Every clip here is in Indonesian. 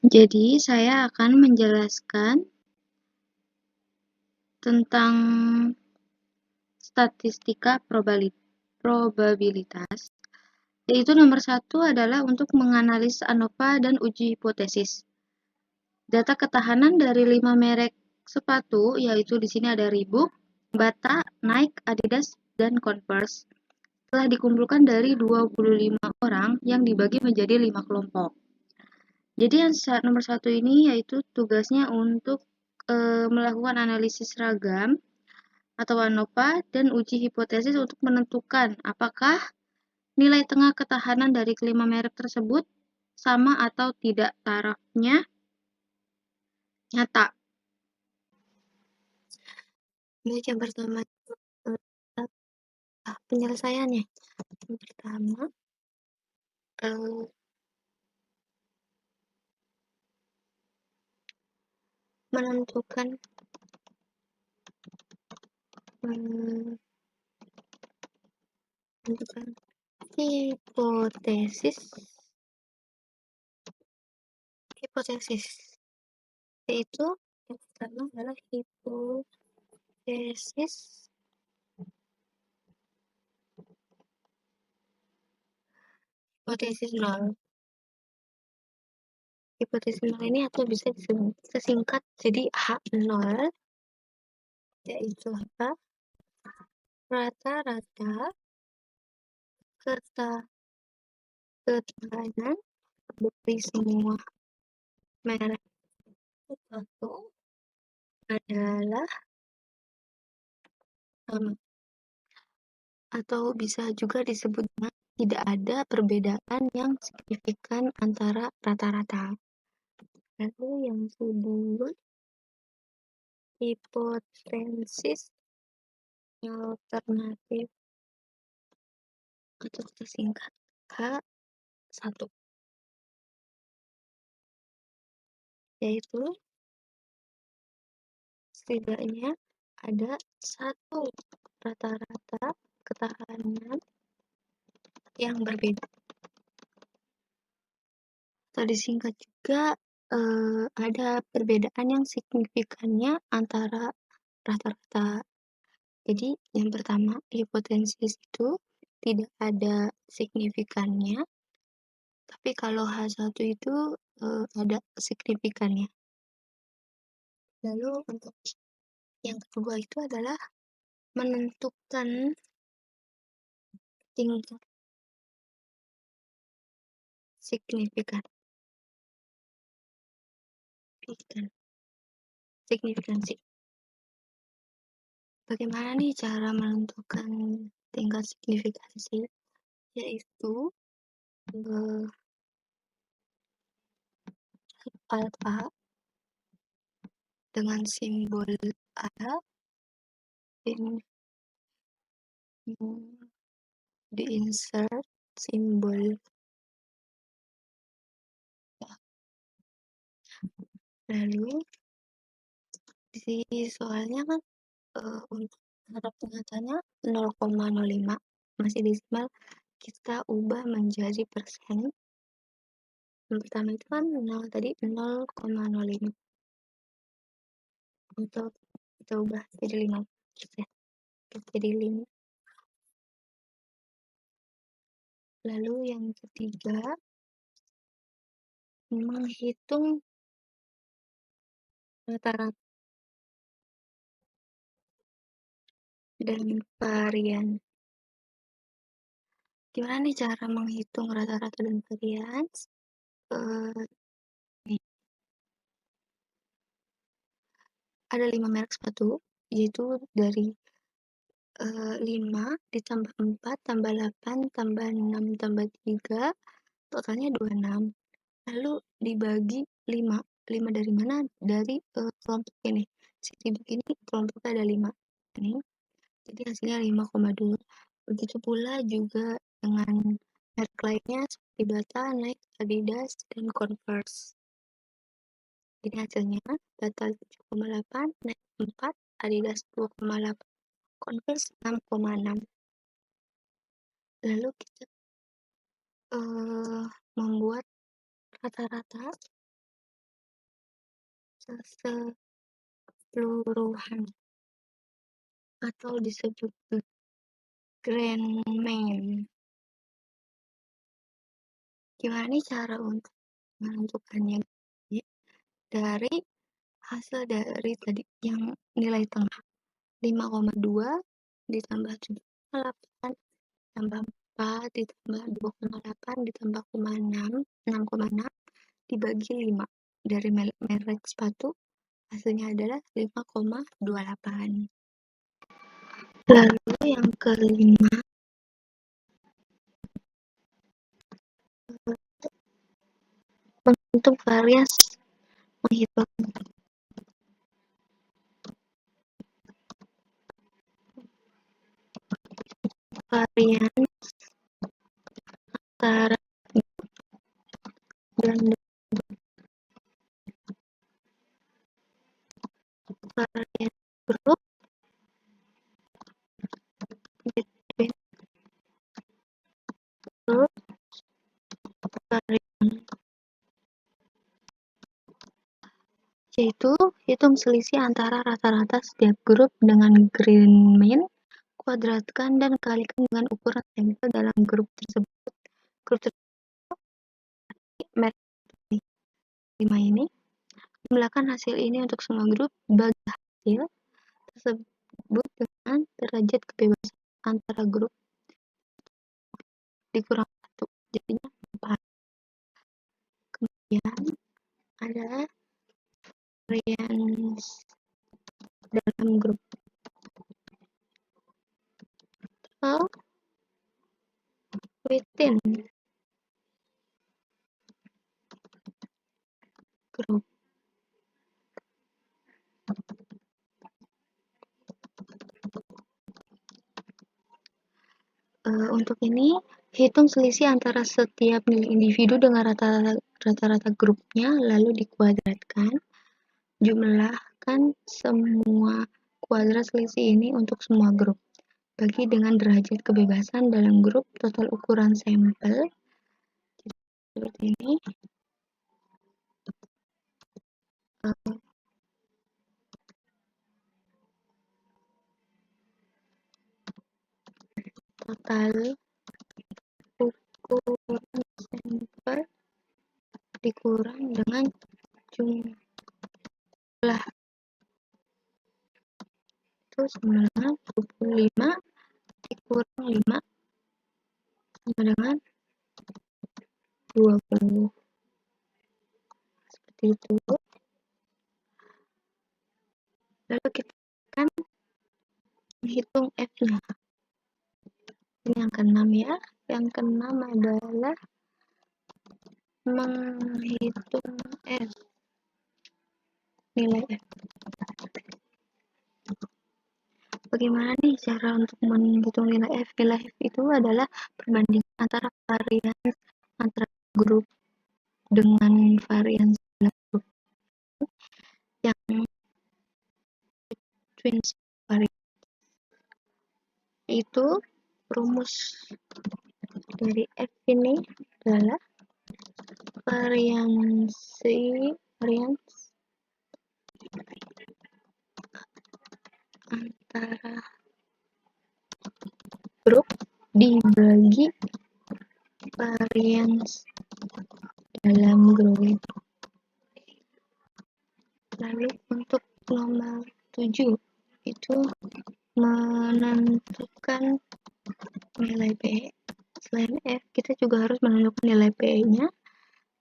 Jadi, saya akan menjelaskan tentang statistika probabilitas, yaitu nomor satu adalah untuk menganalisis ANOVA dan uji hipotesis. Data ketahanan dari 5 merek sepatu, yaitu di sini ada Reebok, Bata, Nike, Adidas, dan Converse, telah dikumpulkan dari 25 orang yang dibagi menjadi 5 kelompok. Jadi yang nomor satu ini yaitu tugasnya untuk melakukan analisis ragam atau ANOVA dan uji hipotesis untuk menentukan apakah nilai tengah ketahanan dari kelima merek tersebut sama atau tidak tarafnya nyata. Baik, yang pertama penyelesaiannya. Yang pertama menentukan hipotesis, yaitu yang pertama adalah hipotesis nol. Hipotesis nol ini atau bisa disingkat jadi H0, yaitu apa? Rata-rata ketahanan dari semua merek sepatu adalah sama, atau bisa juga disebut dengan tidak ada perbedaan yang signifikan antara rata-rata. Lalu yang kedua, hipotesis alternatif atau kita singkat H1, yaitu setidaknya ada satu rata-rata ketahanan yang berbeda, atau disingkat juga ada perbedaan yang signifikannya antara rata-rata. Jadi yang pertama, hipotesis itu tidak ada signifikannya, tapi kalau H1 itu ada signifikannya. Lalu untuk yang kedua itu adalah menentukan tingkat signifikansi. Bagaimana nih cara menentukan tingkat signifikansi? Yaitu alfa dengan simbol A di insert simbol A. Lalu di soalnya kan untuk harap nyatanya 0,05 masih desimal, kita ubah menjadi persen. Yang pertama itu kan 0 tadi 0,05, atau kita ubah jadi 5 jadi 5. Lalu yang ketiga, menghitung rata-rata dan varian. Gimana nih cara menghitung rata-rata dan varian? Ada 5 merek sepatu, yaitu dari 5 ditambah 4 tambah 8 tambah 6 tambah 3, totalnya 26. Lalu dibagi 5. 5 dari mana? Dari kelompok ini. Sini begini kelompoknya ada 5. Ini. Jadi hasilnya 5,2. Begitu pula juga dengan merek lainnya seperti Bata, Nike, Adidas, dan Converse. Jadi hasilnya Bata 7,8, Nike 4, Adidas 2,8, Converse 6,6. Lalu kita membuat rata-rata keseluruhan atau disebut grand main. Gimana nih cara untuk menentukannya? Dari hasil dari tadi yang nilai tengah 5,2 ditambah 7,8 tambah 4 ditambah 2,8 ditambah 6,6 dibagi 5. Dari merek sepatu hasilnya adalah 5,28. Lalu yang kelima, untuk varians menghitung varian antara dan varian grup between group varian, yaitu hitung selisih antara rata-rata setiap grup dengan grand mean, kuadratkan dan kalikan dengan ukuran sampel dalam grup tersebut. Grup tersebut merek 5 ini, jumlahkan hasil ini untuk semua grup, bagi hasil tersebut dengan derajat kebebasan antara grup dikurang 1, jadinya 4. Kemudian ada varians dalam grup atau within grup. Untuk ini, hitung selisih antara setiap nilai individu dengan rata-rata grupnya, lalu dikuadratkan. Jumlahkan semua kuadrat selisih ini untuk semua grup. Bagi dengan derajat kebebasan dalam grup total ukuran sampel. Seperti ini. Total ukuran sampel dikurang dengan jumlah itu sama dengan 25 dikurang 5 sama dengan 20. Seperti itu. Lalu kita akan menghitung F-nya. Ini yang keenam ya. Yang keenam adalah menghitung F. Nilai F. Bagaimana nih cara untuk menghitung nilai F? Nilai F itu adalah perbandingan antara varians antara grup dengan varians dalam grup yang twin varians. Itu rumus dari F ini adalah varians antara grup dibagi varians dalam grup. Lalu untuk nomor 7 itu menentukan nilai P. Selain F, kita juga harus menentukan nilai P-nya,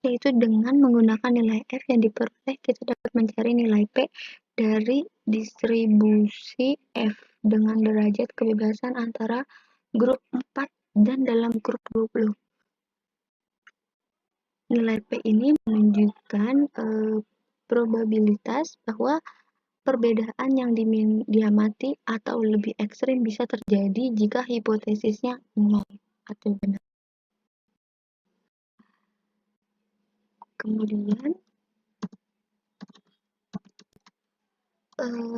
yaitu dengan menggunakan nilai F yang diperoleh, kita dapat mencari nilai P dari distribusi F dengan derajat kebebasan antara grup 4 dan dalam grup 20. Nilai P ini menunjukkan probabilitas bahwa perbedaan yang diamati atau lebih ekstrim bisa terjadi jika hipotesisnya 0 atau benar. Kemudian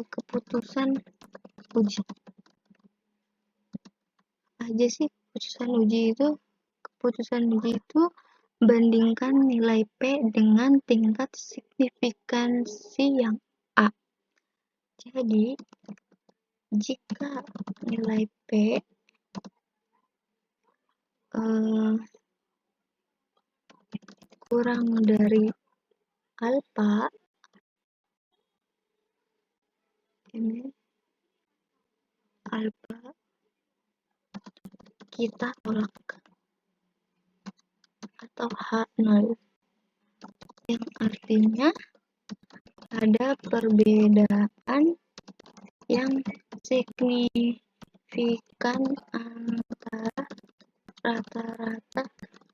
keputusan uji. Aja sih keputusan uji itu bandingkan nilai P dengan tingkat signifikansi yang A. Jadi, jika nilai P kurang dari alfa, ini alfa kita tolak atau H0, yang artinya ada perbedaan yang signifikan antara rata-rata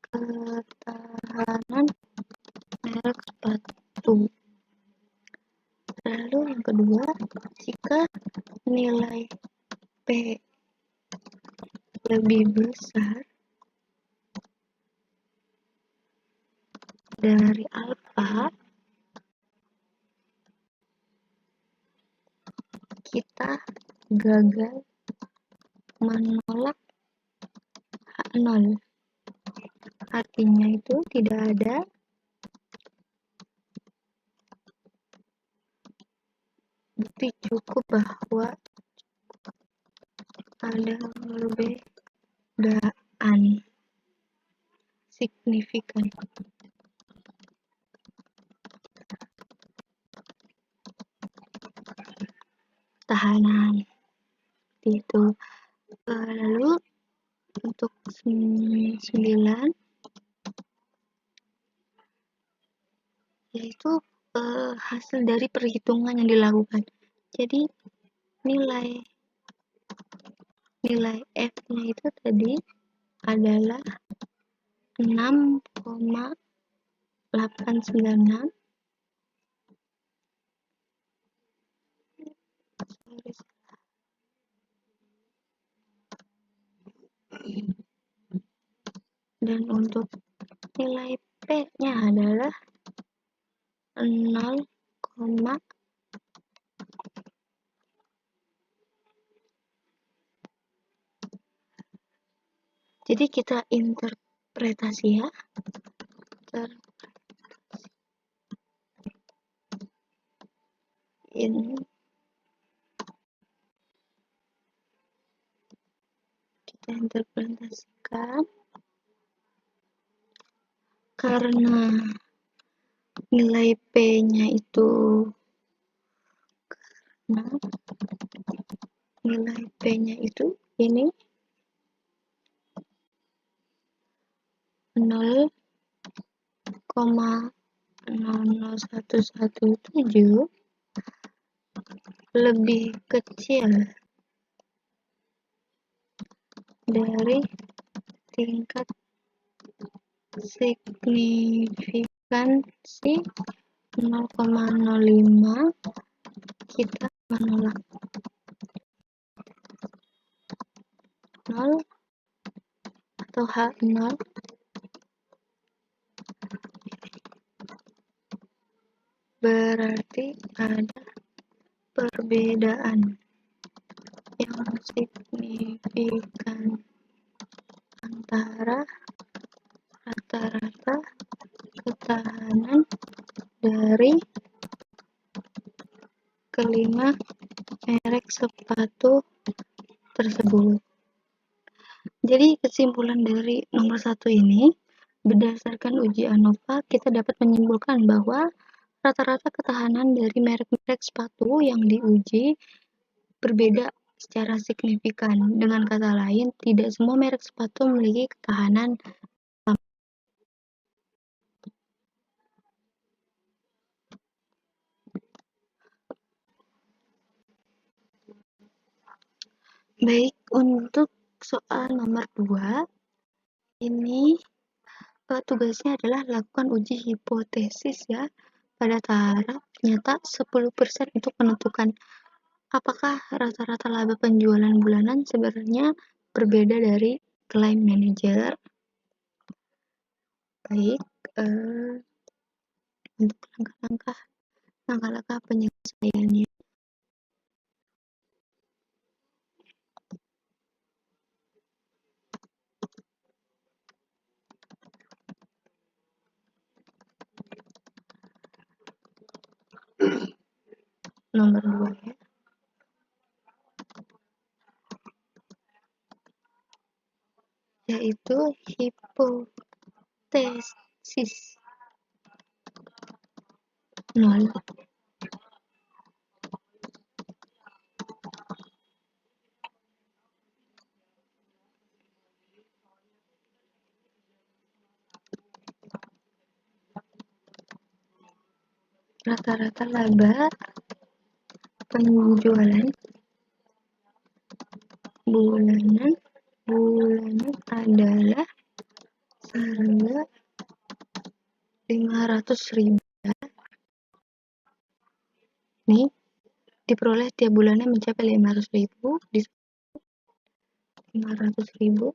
ketahanan merek sepatu. Lalu yang kedua, jika nilai P lebih besar dari alfa, kita gagal menolak H0. Artinya itu tidak ada bukti cukup bahwa ada perbedaan signifikan. Tahanan itu. Lalu untuk 9 yaitu hasil dari perhitungan yang dilakukan. Jadi nilai F-nya itu tadi adalah 6,896. Dan untuk nilai P-nya adalah 0, jadi kita interpretasi ya. Ini kita interpretasikan karena nilai P-nya itu ini 0,00117 lebih kecil dari tingkat signifikansi 0,05, kita menolak 0 atau H0 berarti ada perbedaan yang signifikan antara rata-rata ketahanan dari kelima merek sepatu tersebut. Jadi kesimpulan dari nomor 1 ini, berdasarkan uji ANOVA, kita dapat menyimpulkan bahwa rata-rata ketahanan dari merek-merek sepatu yang diuji berbeda secara signifikan. Dengan kata lain, tidak semua merek sepatu memiliki ketahanan sama. Baik, untuk soal nomor 2, ini tugasnya adalah lakukan uji hipotesis ya pada taraf nyata 10% untuk menentukan apakah rata-rata laba penjualan bulanan sebenarnya berbeda dari klaim manajer. Baik, untuk langkah-langkah penyelesaiannya. nomor 2 ya. Yaitu hipotesis 0. Rata-rata laba penjualan bulanan adalah seharga 500.000. Nih, diperoleh tiap bulannya mencapai 500.000 di 500.000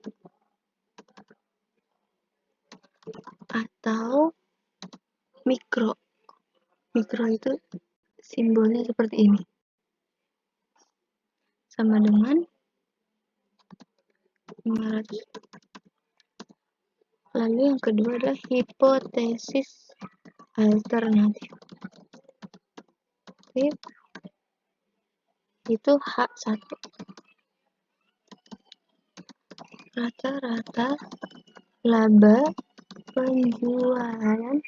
atau mikro itu simbolnya seperti ini, sama dengan 500. Lalu yang kedua adalah hipotesis alternatif, itu H1. Rata-rata laba penjualan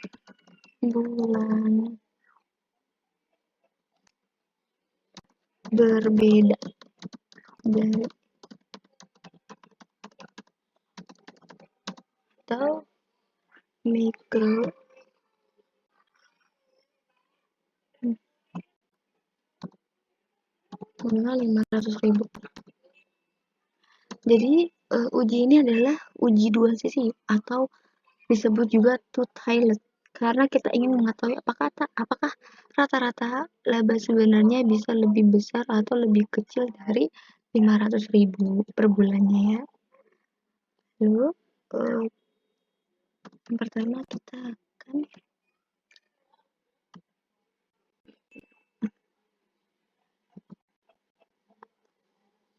bulan berbeda dari atau mikro minimal 500.000. Jadi uji ini adalah uji dua sisi atau disebut juga two-tiled, karena kita ingin mengetahui apakah rata-rata laba sebenarnya bisa lebih besar atau lebih kecil dari 500.000 per bulannya ya. Lalu yang pertama kita akan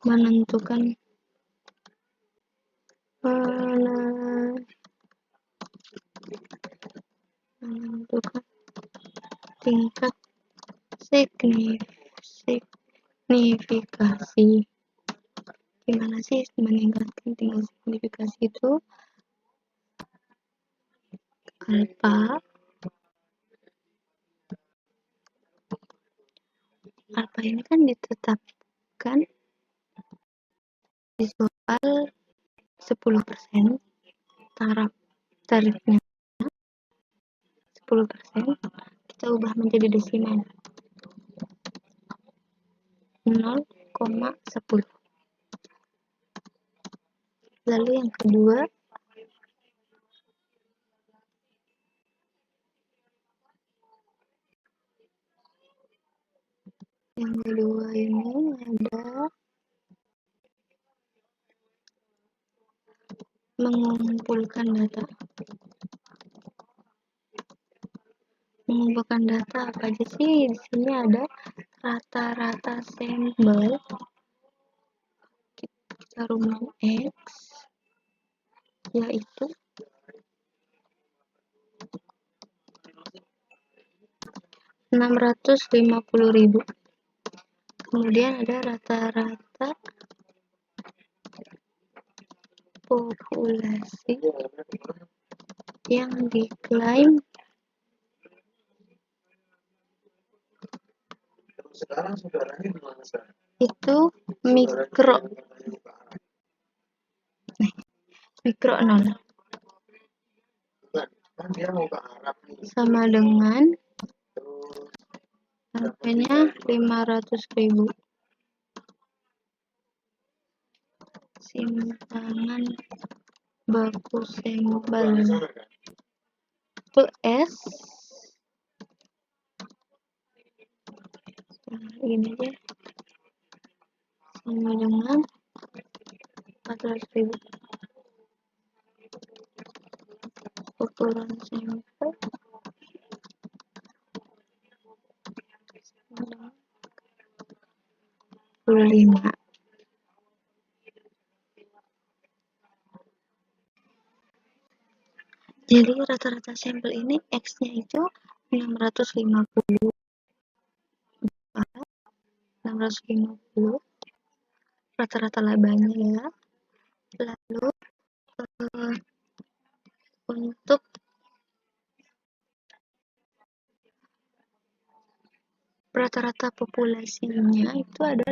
menentukan tingkat signifikasi. Gimana sih meningkatkan tingkat signifikasi itu? Alpha ini kan ditetapkan di soal 10%, tarifnya 10%, kita ubah menjadi desimal 0,10. Lalu yang kedua ini ada mengumpulkan data. Apa aja sih? Di sini ada rata-rata sampel, kita rumus X, yaitu 650.000. Kemudian ada rata-rata populasi yang diklaim itu mikro 0, sama dengan harganya 500.000. Simpanan baku sampel itu S, ini aja, sama dengan 400.000. Ukuran sampel 25. Jadi rata-rata sampel ini X-nya itu 650. 650 rata-rata labanya ya. Lalu untuk rata-rata populasinya itu ada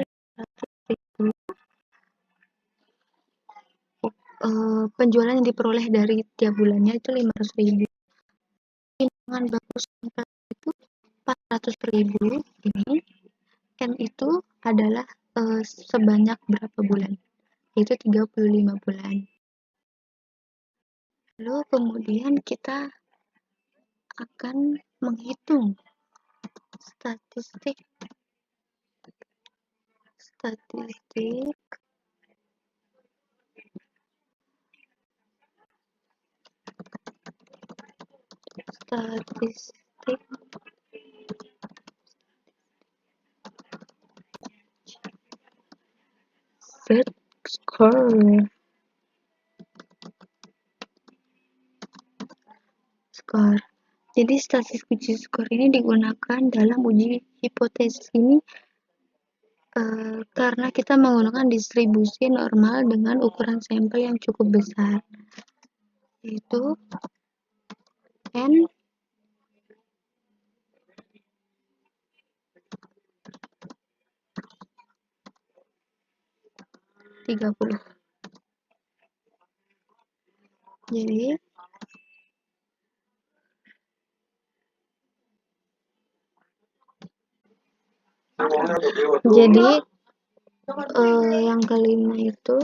500.000. Penjualan yang diperoleh dari tiap bulannya itu 500.000. Dengan bagus itu 400.000 ini. N itu adalah sebanyak berapa bulan? Itu 35 bulan. Lalu kemudian kita akan menghitung statistik Z-score. Jadi statistik uji skor ini digunakan dalam uji hipotesis ini karena kita menggunakan distribusi normal dengan ukuran sampel yang cukup besar, yaitu N 30. Jadi yang kelima itu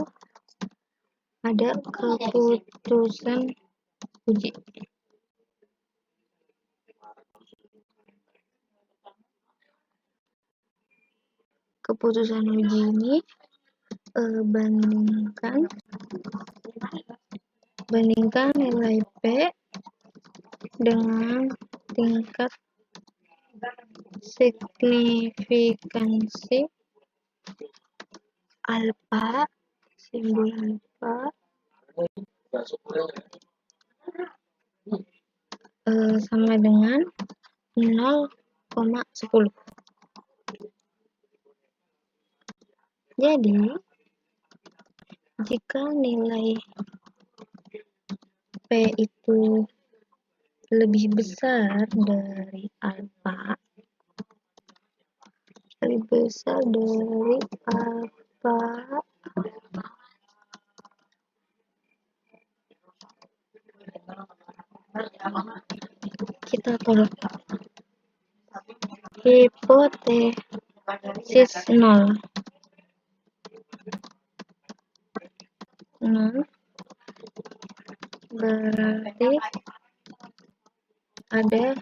ada keputusan uji. Keputusan uji ini bandingkan nilai P dengan tingkat signifikansi alfa, simbol alfa, sama dengan 0,10. Jadi jika nilai P itu lebih besar dari alfa, kita tolak hipotesis 0 berarti ada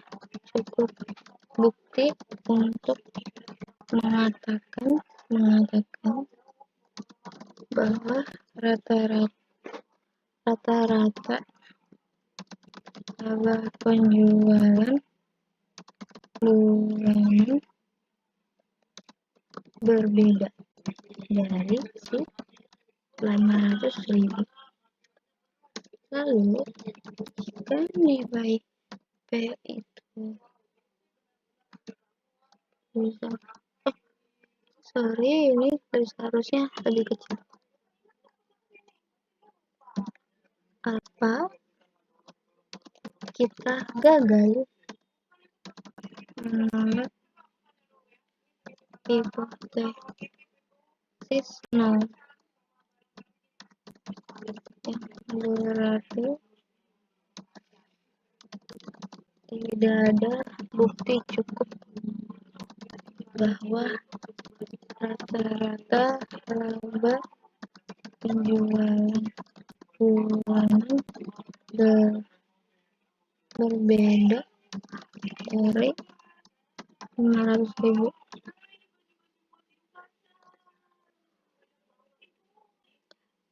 cukup bukti untuk mengatakan bahwa rata-rata laba penjualan bulanan berbeda dari si 500.000. Lalu jika nilai P itu bisa ini seharusnya lebih kecil. Apa kita gagal menolak hipotesis 0, berarti tidak ada bukti cukup bahwa rata-rata laba penjualan bulanan berbeda dari 500.000.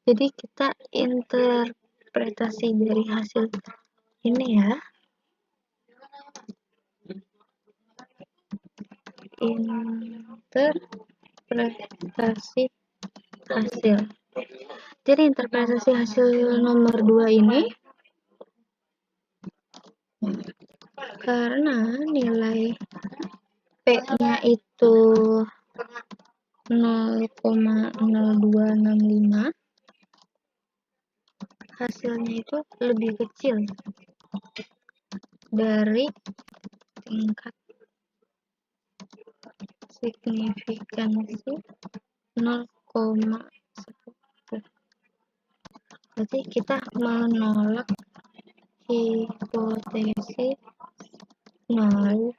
Jadi kita interpretasi dari hasil ini ya. Interpretasi hasil. Jadi interpretasi hasil nomor 2 ini karena nilai P-nya itu itu 0,0265, hasilnya itu lebih kecil dari tingkat signifikansi 0,10. Berarti kita menolak hipotesis nol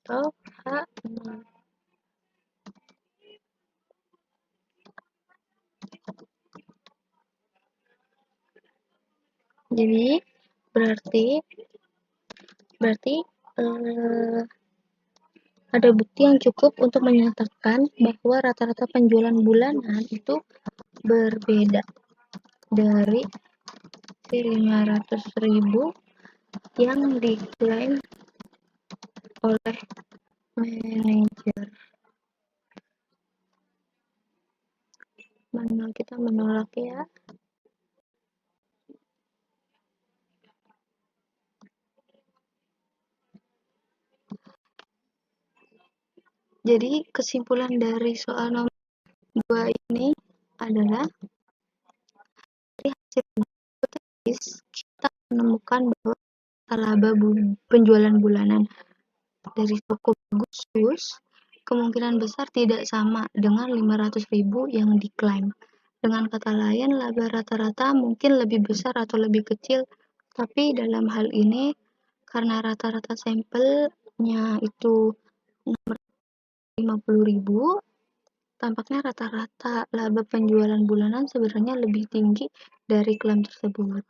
atau H0. Jadi berarti ada bukti yang cukup untuk menyatakan bahwa rata-rata penjualan bulanan itu berbeda dari 500.000 yang diklaim oleh manajer. Kita menolak ya. Jadi kesimpulan dari soal nomor 2 ini adalah dari hasil hipotesis kita menemukan bahwa laba penjualan bulanan dari toko bagus kemungkinan besar tidak sama dengan 500.000 yang diklaim. Dengan kata lain, laba rata-rata mungkin lebih besar atau lebih kecil, tapi dalam hal ini karena rata-rata sampelnya itu 50.000, tampaknya rata-rata laba penjualan bulanan sebenarnya lebih tinggi dari klaim tersebut.